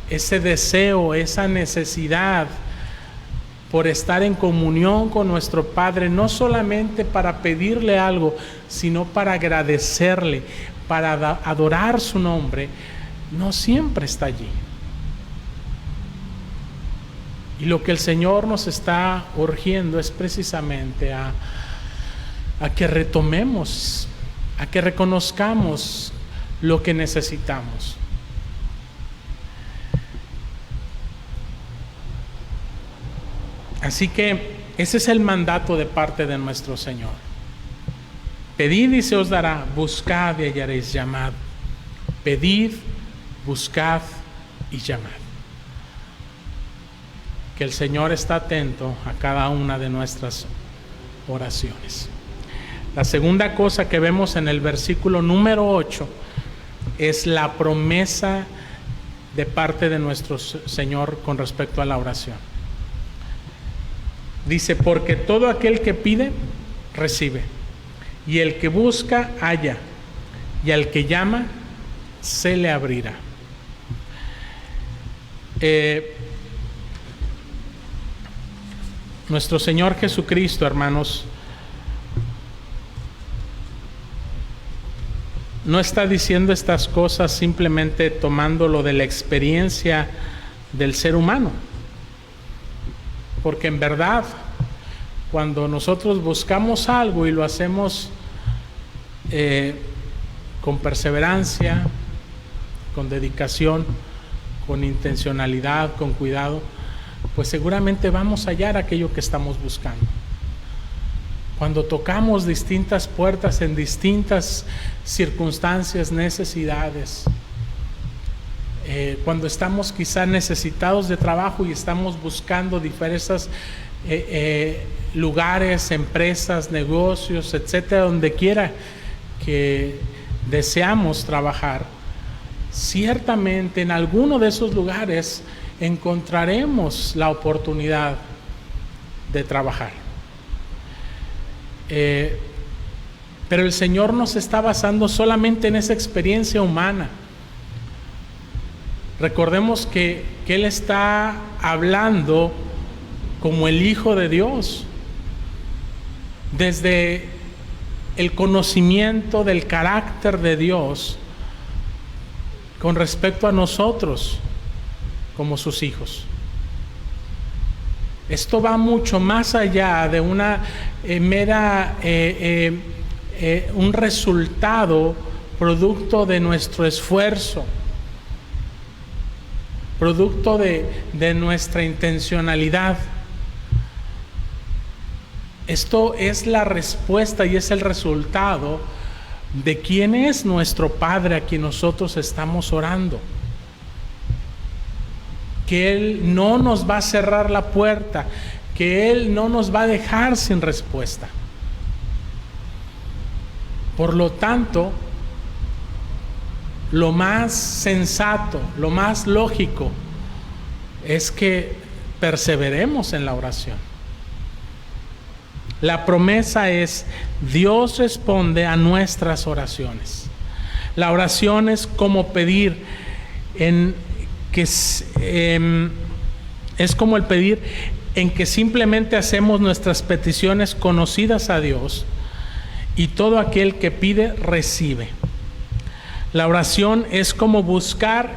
ese deseo, esa necesidad por estar en comunión con nuestro Padre, no solamente para pedirle algo, sino para agradecerle, para adorar su nombre, no siempre está allí. Y lo que el Señor nos está urgiendo es precisamente a que retomemos, a que reconozcamos lo que necesitamos. Así que ese es el mandato de parte de nuestro Señor. Pedid y se os dará, buscad y hallaréis, llamad. Pedid, buscad y llamad. Que el Señor está atento a cada una de nuestras oraciones. La segunda cosa que vemos en el versículo número 8 es la promesa de parte de nuestro Señor con respecto a la oración. Dice, porque todo aquel que pide, recibe, y el que busca, halla, y al que llama, se le abrirá. Nuestro Señor Jesucristo, hermanos, no está diciendo estas cosas simplemente tomándolo de la experiencia del ser humano. Porque en verdad, cuando nosotros buscamos algo y lo hacemos con perseverancia, con dedicación, con intencionalidad, con cuidado, pues seguramente vamos a hallar aquello que estamos buscando. Cuando tocamos distintas puertas en distintas circunstancias, necesidades, cuando estamos quizá necesitados de trabajo y estamos buscando diversos lugares, empresas, negocios, etcétera, donde quiera que deseamos trabajar, ciertamente en alguno de esos lugares encontraremos la oportunidad de trabajar. Pero el Señor no se está basando solamente en esa experiencia humana. Recordemos que Él está hablando como el Hijo de Dios, desde el conocimiento del carácter de Dios con respecto a nosotros como sus hijos. Esto va mucho más allá de una un resultado producto de nuestro esfuerzo, producto de nuestra intencionalidad. Esto es la respuesta y es el resultado de quién es nuestro Padre a quien nosotros estamos orando. Que Él no nos va a cerrar la puerta, que Él no nos va a dejar sin respuesta. Por lo tanto, lo más sensato, lo más lógico es que perseveremos en la oración. La promesa es: Dios responde a nuestras oraciones. La oración es como pedir, es como el pedir en que simplemente hacemos nuestras peticiones conocidas a Dios, y todo aquel que pide recibe. La oración es como buscar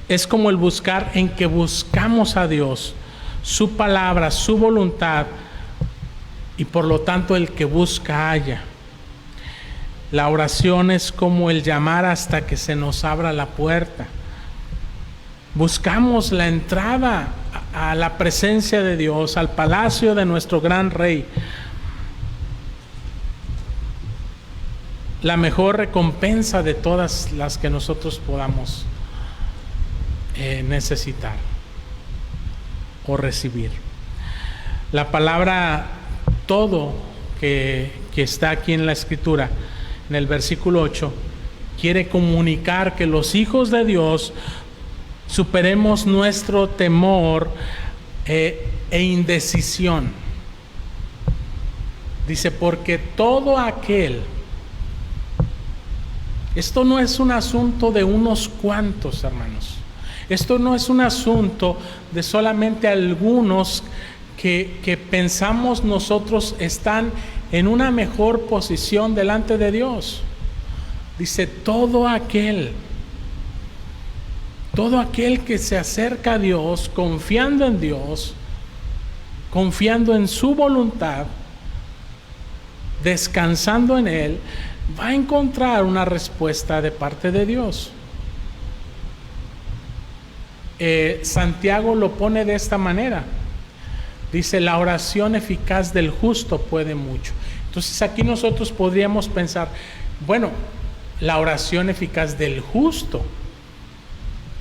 es como el buscar en que buscamos a Dios, su palabra, su voluntad, y por lo tanto el que busca halla. La oración es como el llamar hasta que se nos abra la puerta. Buscamos la entrada a la presencia de Dios, al palacio de nuestro gran Rey. La mejor recompensa de todas las que nosotros podamos necesitar o recibir. La palabra todo que está aquí en la Escritura, en el versículo 8, quiere comunicar que los hijos de Dios superemos nuestro temor e indecisión. Dice, porque todo aquel, esto no es un asunto de unos cuantos, hermanos. Esto no es un asunto de solamente algunos que pensamos nosotros están en una mejor posición delante de Dios. Dice, todo aquel que se acerca a Dios, confiando en Dios, confiando en su voluntad, descansando en Él, va a encontrar una respuesta de parte de Dios. Santiago lo pone de esta manera. Dice, la oración eficaz del justo puede mucho. Entonces aquí nosotros podríamos pensar, bueno, la oración eficaz del justo.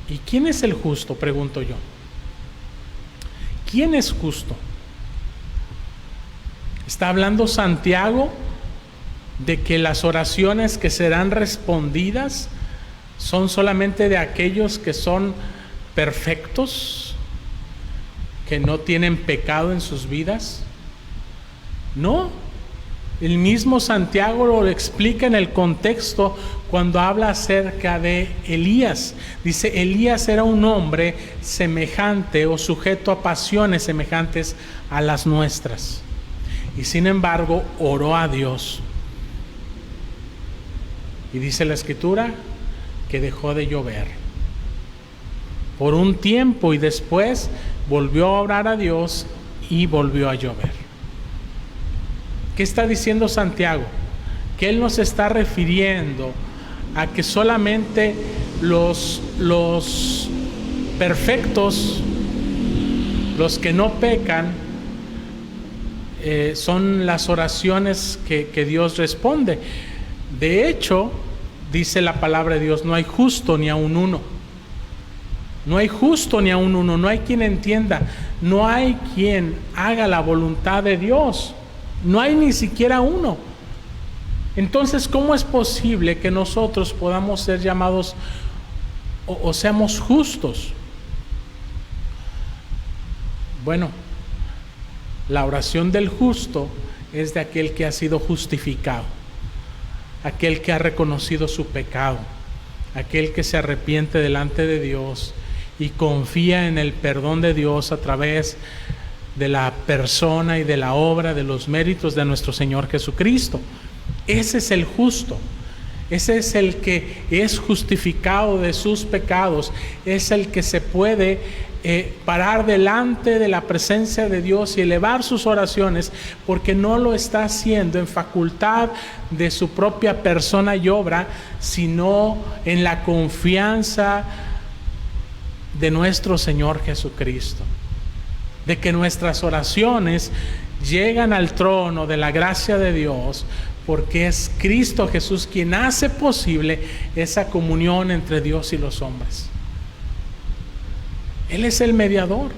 ¿Y quién es el justo? Pregunto yo. ¿Quién es justo? ¿Está hablando Santiago de que las oraciones que serán respondidas son solamente de aquellos que son perfectos, que no tienen pecado en sus vidas? No, el mismo Santiago lo explica en el contexto cuando habla acerca de Elías. Dice, Elías era un hombre semejante o sujeto a pasiones semejantes a las nuestras, y sin embargo oró a Dios, y dice la Escritura que dejó de llover por un tiempo, y después volvió a orar a Dios y volvió a llover. ¿Qué está diciendo Santiago? Que él nos está refiriendo a que solamente los perfectos, los que no pecan, son las oraciones que Dios responde. De hecho, dice la palabra de Dios, no hay justo ni aun uno. No hay justo ni aun uno, no hay quien entienda, no hay quien haga la voluntad de Dios, no hay ni siquiera uno. Entonces, ¿cómo es posible que nosotros podamos ser llamados o seamos justos? Bueno, la oración del justo es de aquel que ha sido justificado, aquel que ha reconocido su pecado, aquel que se arrepiente delante de Dios y confía en el perdón de Dios a través de la persona y de la obra, de los méritos de nuestro Señor Jesucristo. Ese es el justo, ese es el que es justificado de sus pecados, es el que se puede parar delante de la presencia de Dios y elevar sus oraciones, porque no lo está haciendo en facultad de su propia persona y obra, sino en la confianza de nuestro Señor Jesucristo, de que nuestras oraciones llegan al trono de la gracia de Dios, porque es Cristo Jesús quien hace posible esa comunión entre Dios y los hombres. Él es el mediador,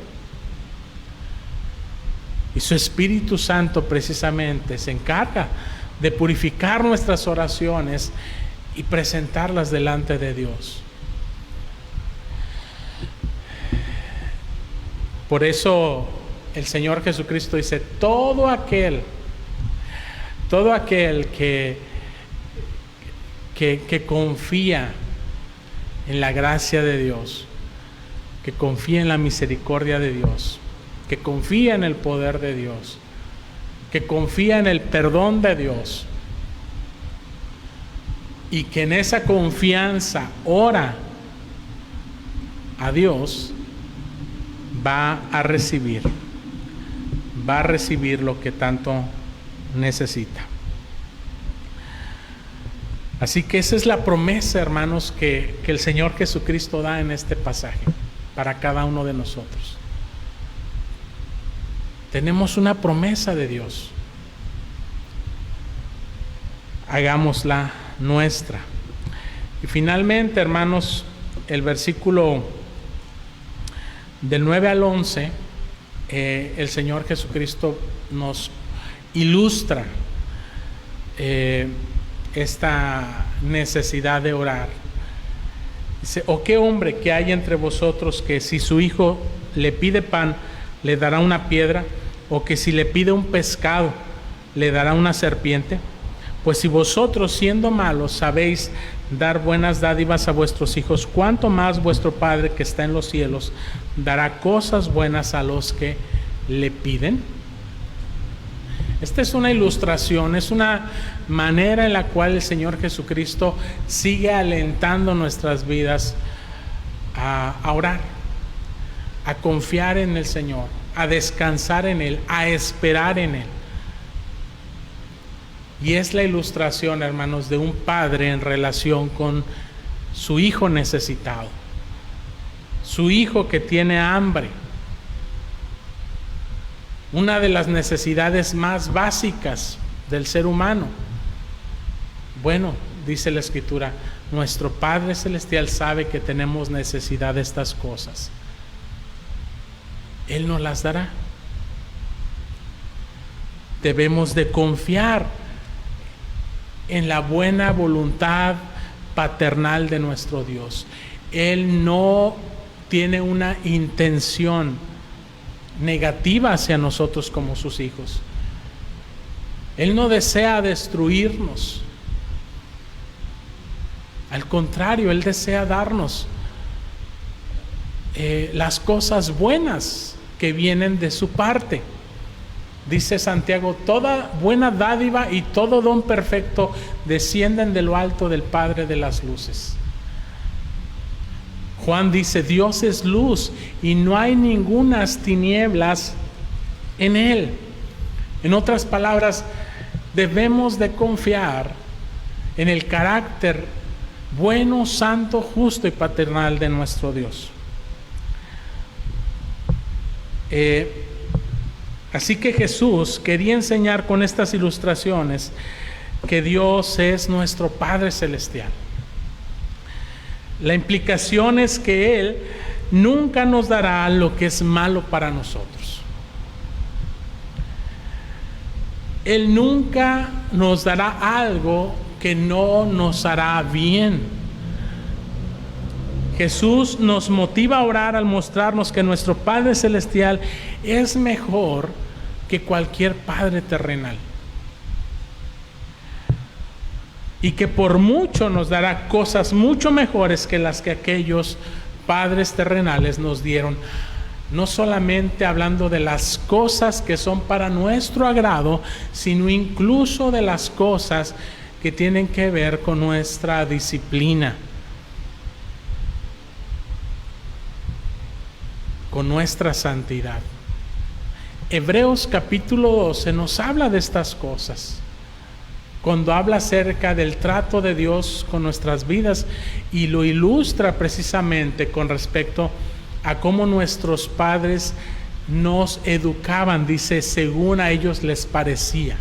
y su Espíritu Santo precisamente se encarga de purificar nuestras oraciones y presentarlas delante de Dios. Por eso el Señor Jesucristo dice, todo aquel que confía en la gracia de Dios, que confía en la misericordia de Dios, que confía en el poder de Dios, que confía en el perdón de Dios, y que en esa confianza ora a Dios, va a recibir lo que tanto necesita. Así que esa es la promesa, hermanos, que el Señor Jesucristo da en este pasaje para cada uno de nosotros. Tenemos una promesa de Dios, hagámosla nuestra. Y finalmente, hermanos, el versículo del 9 al 11, el Señor Jesucristo nos ilustra esta necesidad de orar. Dice: ¿o qué hombre que hay entre vosotros que si su hijo le pide pan, le dará una piedra? ¿O que si le pide un pescado, le dará una serpiente? Pues si vosotros, siendo malos, sabéis dar buenas dádivas a vuestros hijos, ¿cuánto más vuestro Padre que está en los cielos dará cosas buenas a los que le piden? Esta es una ilustración, es una manera en la cual el Señor Jesucristo sigue alentando nuestras vidas a orar, a confiar en el Señor, a descansar en Él, a esperar en Él. Y es la ilustración, hermanos, de un padre en relación con su hijo necesitado, su hijo que tiene hambre. Una de las necesidades más básicas del ser humano. Bueno, dice la Escritura, nuestro Padre Celestial sabe que tenemos necesidad de estas cosas. Él nos las dará. Debemos de confiar en la buena voluntad paternal de nuestro Dios. Él no tiene una intención negativa hacia nosotros como sus hijos. Él no desea destruirnos. Al contrario, Él desea darnos las cosas buenas que vienen de su parte. Dice Santiago: toda buena dádiva y todo don perfecto descienden de lo alto del Padre de las luces. Juan dice: Dios es luz y no hay ningunas tinieblas en Él. En otras palabras, debemos de confiar en el carácter bueno, santo, justo y paternal de nuestro Dios. Así que Jesús quería enseñar con estas ilustraciones que Dios es nuestro Padre Celestial. La implicación es que Él nunca nos dará lo que es malo para nosotros. Él nunca nos dará algo que no nos hará bien. Jesús nos motiva a orar al mostrarnos que nuestro Padre Celestial es mejor que cualquier padre terrenal, y que por mucho nos dará cosas mucho mejores que las que aquellos padres terrenales nos dieron. No solamente hablando de las cosas que son para nuestro agrado, sino incluso de las cosas que tienen que ver con nuestra disciplina, con nuestra santidad. Hebreos capítulo 12 nos habla de estas cosas, cuando habla acerca del trato de Dios con nuestras vidas, y lo ilustra precisamente con respecto a cómo nuestros padres nos educaban, dice, según a ellos les parecía.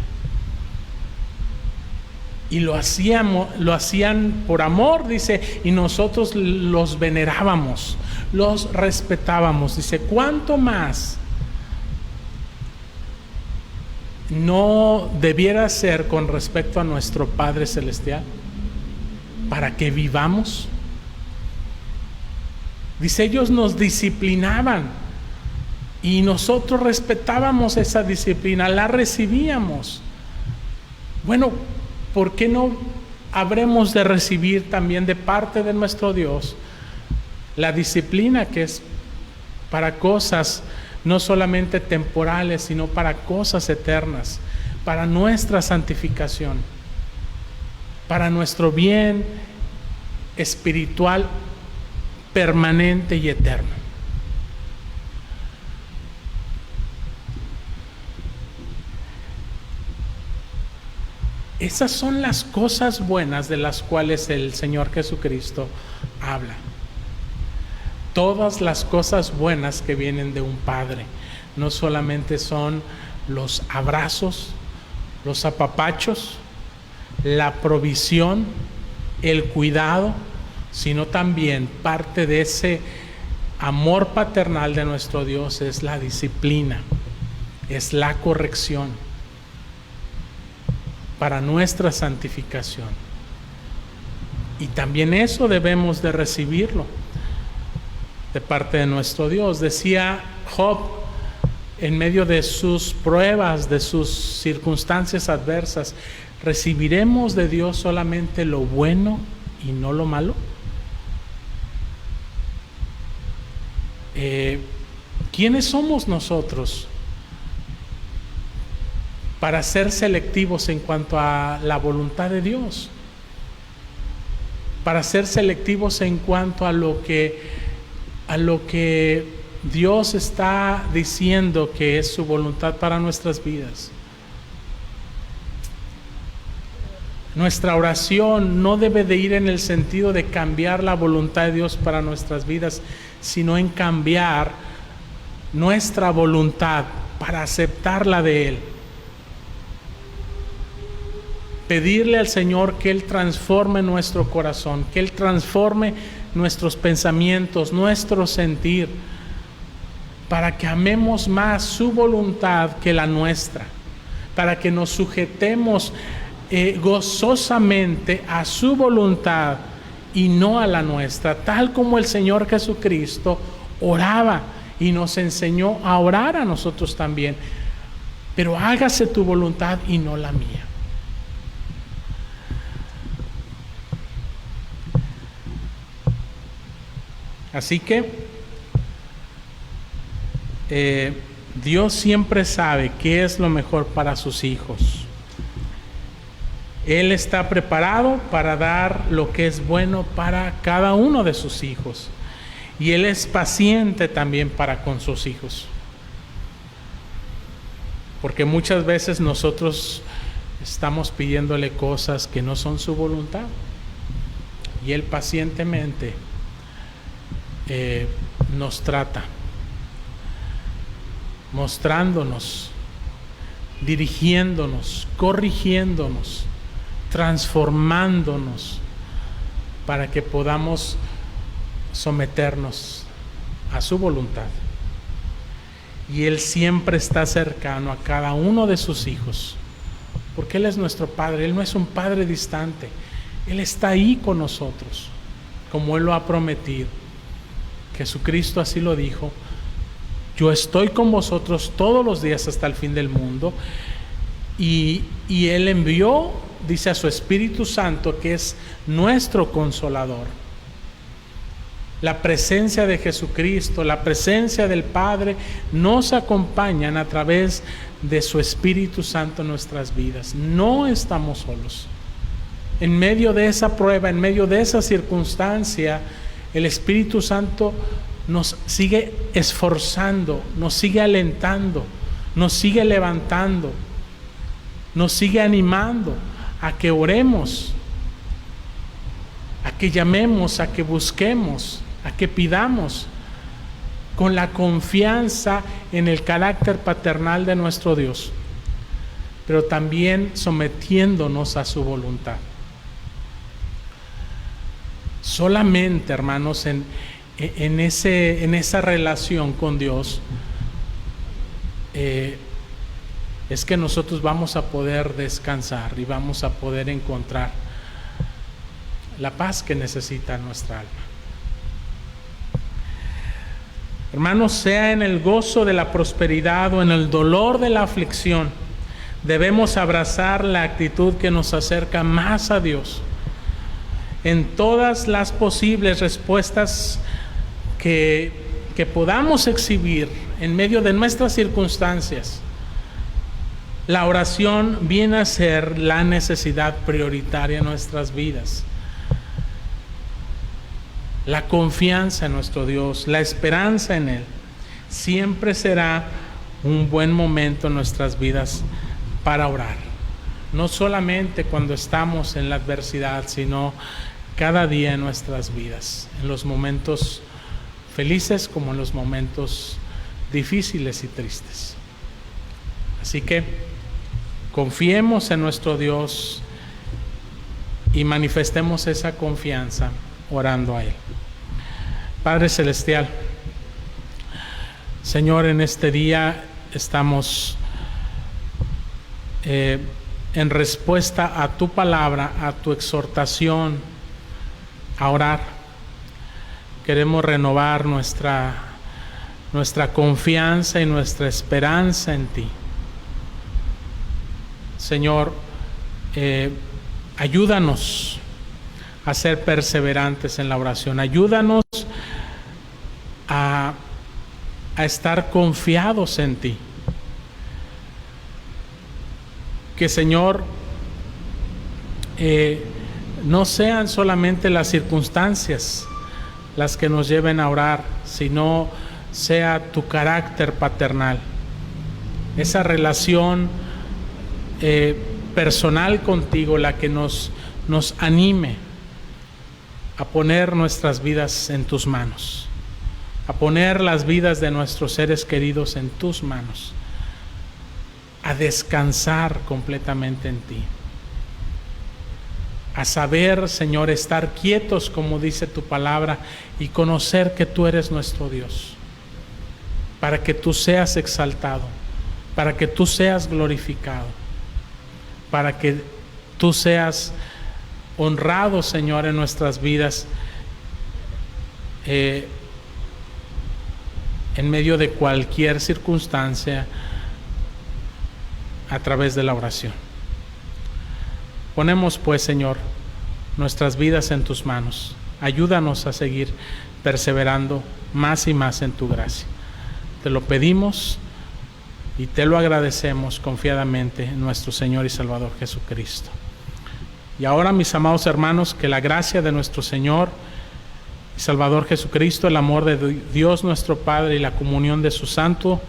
Y lo hacían por amor, dice, y nosotros los venerábamos, los respetábamos. Dice, ¿cuánto más no debiera ser con respecto a nuestro Padre Celestial, para que vivamos? Dice, ellos nos disciplinaban y nosotros respetábamos esa disciplina, la recibíamos. Bueno, ¿por qué no habremos de recibir también de parte de nuestro Dios la disciplina que es para cosas no solamente temporales, sino para cosas eternas, para nuestra santificación, para nuestro bien espiritual permanente y eterno? Esas son las cosas buenas de las cuales el Señor Jesucristo habla. Todas las cosas buenas que vienen de un padre no solamente son los abrazos, los apapachos, la provisión, el cuidado, sino también parte de ese amor paternal de nuestro Dios es la disciplina, es la corrección para nuestra santificación. Y también eso debemos de recibirlo de parte de nuestro Dios. Decía Job, en medio de sus pruebas, de sus circunstancias adversas, ¿recibiremos de Dios solamente lo bueno y no lo malo? ¿Quiénes somos nosotros para ser selectivos en cuanto a la voluntad de Dios? Para ser selectivos en cuanto a lo que Dios está diciendo que es su voluntad para nuestras vidas. Nuestra oración no debe de ir en el sentido de cambiar la voluntad de Dios para nuestras vidas, sino en cambiar nuestra voluntad para aceptarla de Él. Pedirle al Señor que Él transforme nuestro corazón, que Él transforme nuestros pensamientos, nuestro sentir, para que amemos más su voluntad que la nuestra, para que nos sujetemos gozosamente a su voluntad y no a la nuestra, tal como el Señor Jesucristo oraba y nos enseñó a orar a nosotros también. Pero hágase tu voluntad y no la mía. Así que Dios siempre sabe qué es lo mejor para sus hijos. Él está preparado para dar lo que es bueno para cada uno de sus hijos. Y Él es paciente también para con sus hijos. Porque muchas veces nosotros estamos pidiéndole cosas que no son su voluntad. Y Él pacientemente nos trata, mostrándonos, dirigiéndonos, corrigiéndonos, transformándonos para que podamos someternos a su voluntad. Y Él siempre está cercano a cada uno de sus hijos, porque Él es nuestro Padre. Él no es un Padre distante, Él está ahí con nosotros, como Él lo ha prometido. Jesucristo así lo dijo: yo estoy con vosotros todos los días hasta el fin del mundo. Y Él envió, dice, a su Espíritu Santo, que es nuestro consolador. La presencia de Jesucristo, la presencia del Padre nos acompañan a través de su Espíritu Santo en nuestras vidas. No estamos solos. En medio de esa prueba, en medio de esa circunstancia, el Espíritu Santo nos sigue esforzando, nos sigue alentando, nos sigue levantando, nos sigue animando a que oremos, a que llamemos, a que busquemos, a que pidamos con la confianza en el carácter paternal de nuestro Dios, pero también sometiéndonos a su voluntad. Solamente, hermanos, en esa relación con Dios es que nosotros vamos a poder descansar y vamos a poder encontrar la paz que necesita nuestra alma. Hermanos, sea en el gozo de la prosperidad o en el dolor de la aflicción, debemos abrazar la actitud que nos acerca más a Dios. En todas las posibles respuestas que podamos exhibir en medio de nuestras circunstancias, la oración viene a ser la necesidad prioritaria en nuestras vidas. La confianza en nuestro Dios, la esperanza en Él, siempre será un buen momento en nuestras vidas para orar. No solamente cuando estamos en la adversidad, sino cada día en nuestras vidas, en los momentos felices como en los momentos difíciles y tristes. Así que confiemos en nuestro Dios y manifestemos esa confianza orando a Él. Padre Celestial, Señor, en este día estamos en respuesta a tu palabra, a tu exhortación a orar. Queremos renovar nuestra confianza y nuestra esperanza en ti. Señor, ayúdanos a ser perseverantes en la oración. Ayúdanos a estar confiados en ti. Que, Señor, no sean solamente las circunstancias las que nos lleven a orar, sino sea tu carácter paternal, esa relación personal contigo la que nos anime a poner nuestras vidas en tus manos, a poner las vidas de nuestros seres queridos en tus manos, a descansar completamente en ti, a saber, Señor, estar quietos como dice tu palabra y conocer que tú eres nuestro Dios, para que tú seas exaltado, para que tú seas glorificado, para que tú seas honrado, Señor, en nuestras vidas, en medio de cualquier circunstancia, a través de la oración. Ponemos pues, Señor, nuestras vidas en tus manos. Ayúdanos a seguir perseverando más y más en tu gracia. Te lo pedimos y te lo agradecemos confiadamente en nuestro Señor y Salvador Jesucristo. Y ahora, mis amados hermanos, que la gracia de nuestro Señor y Salvador Jesucristo, el amor de Dios nuestro Padre y la comunión de su Santo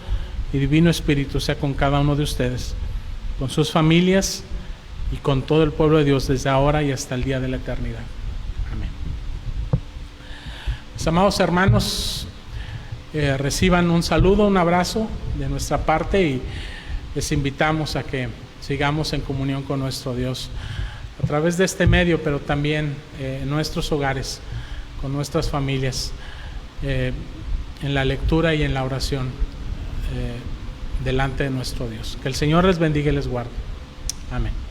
y Divino Espíritu sea con cada uno de ustedes, con sus familias y con todo el pueblo de Dios desde ahora y hasta el día de la eternidad. Amén. Mis amados hermanos, reciban un saludo, un abrazo de nuestra parte y les invitamos a que sigamos en comunión con nuestro Dios a través de este medio, pero también en nuestros hogares, con nuestras familias, en la lectura y en la oración delante de nuestro Dios. Que el Señor les bendiga y les guarde. Amén.